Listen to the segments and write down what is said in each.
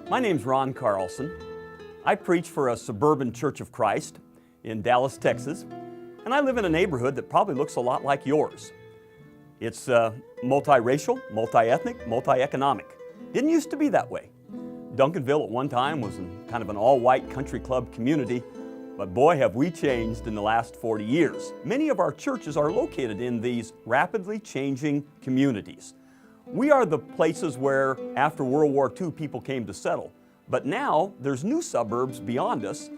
My name's Ron Carlson. I preach for a suburban Church of Christ in Dallas, Texas, and I live in a neighborhood that probably looks a lot like yours. It's multiracial, multi-ethnic, multi-economic. Didn't used to be that way. Duncanville at one time was kind of an all-white country club community, but boy have we changed in the last 40 years. Many of our churches are located in these rapidly changing communities. We are the places where, after World War II, people came to settle. But now, there's new suburbs beyond us,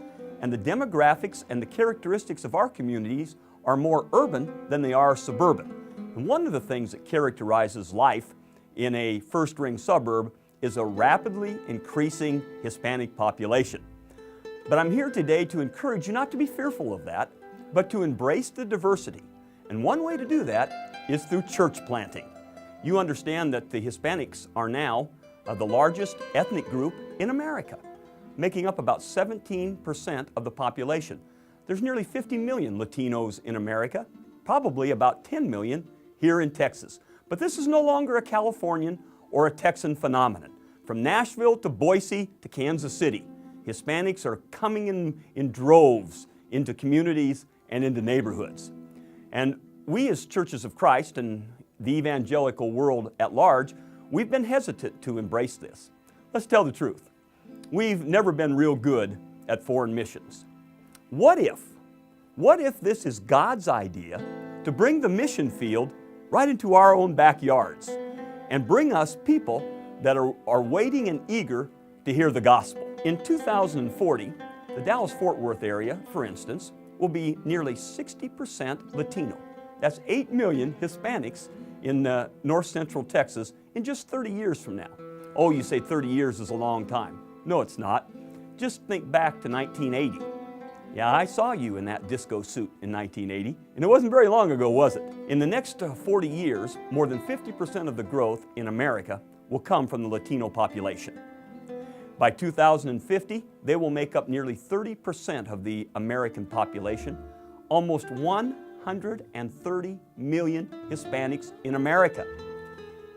and the demographics and the characteristics of our communities are more urban than they are suburban. And one of the things that characterizes life in a first-ring suburb is a rapidly increasing Hispanic population. But I'm here today to encourage you not to be fearful of that, but to embrace the diversity. And one way to do that is through church planting. You understand that the Hispanics are now the largest ethnic group in America, making up about 17% of the population. There's nearly 50 million Latinos in America, probably about 10 million here in Texas. But this is no longer a Californian or a Texan phenomenon. From Nashville to Boise to Kansas City, Hispanics are coming in droves into communities and into neighborhoods. And we as Churches of Christ and the evangelical world at large, we've been hesitant to embrace this. Let's tell the truth. We've never been real good at foreign missions. What if this is God's idea to bring the mission field right into our own backyards and bring us people that are waiting and eager to hear the gospel? In 2040, the Dallas-Fort Worth area, for instance, will be nearly 60% Latino. That's 8 million Hispanics in north central Texas in just 30 years from now. Oh, you say 30 years is a long time. No, it's not. Just think back to 1980. Yeah, I saw you in that disco suit in 1980, and it wasn't very long ago, was it? In the next 40 years, more than 50% of the growth in America will come from the Latino population. By 2050, they will make up nearly 30% of the American population, almost 130 million Hispanics in America.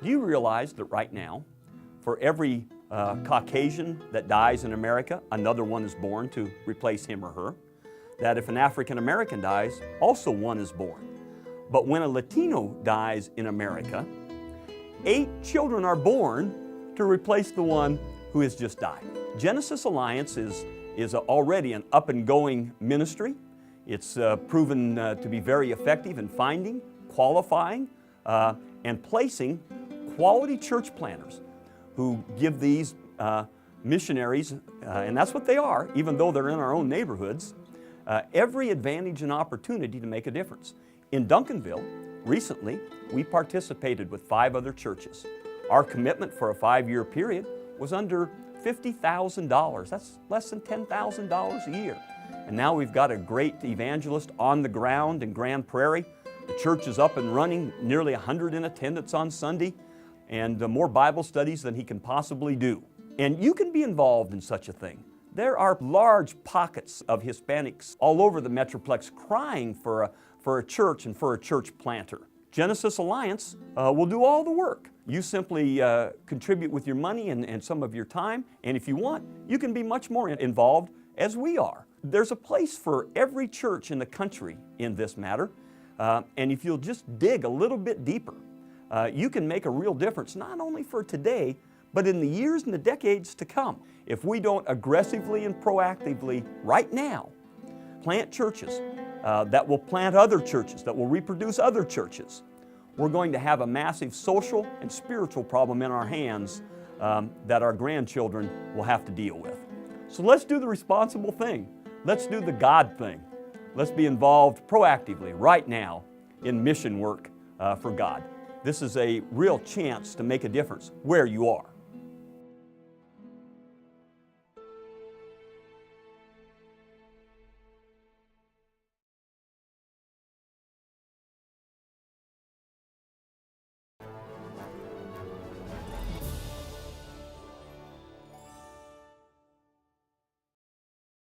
Do you realize that right now, for every Caucasian that dies in America, another one is born to replace him or her? That if an African American dies, also one is born. But when a Latino dies in America, 8 children are born to replace the one who has just died. Genesis Alliance is already an up-and-going ministry. It's proven to be very effective in finding, qualifying, and placing quality church planners who give these missionaries, and that's what they are, even though they're in our own neighborhoods, every advantage and opportunity to make a difference. In Duncanville, recently, we participated with 5 other churches. Our commitment for a 5-year period was under $50,000. That's less than $10,000 a year. And now we've got a great evangelist on the ground in Grand Prairie. The church is up and running, nearly 100 in attendance on Sunday, and more Bible studies than he can possibly do. And you can be involved in such a thing. There are large pockets of Hispanics all over the Metroplex crying for a church and for a church planter. Genesis Alliance will do all the work. You simply contribute with your money and some of your time, and if you want, you can be much more involved as we are. There's a place for every church in the country in this matter, and if you'll just dig a little bit deeper, you can make a real difference, not only for today, but in the years and the decades to come. If we don't aggressively and proactively, right now, plant churches that will plant other churches, that will reproduce other churches, we're going to have a massive social and spiritual problem in our hands that our grandchildren will have to deal with. So let's do the responsible thing. Let's do the God thing. Let's be involved proactively right now in mission work for God. This is a real chance to make a difference where you are.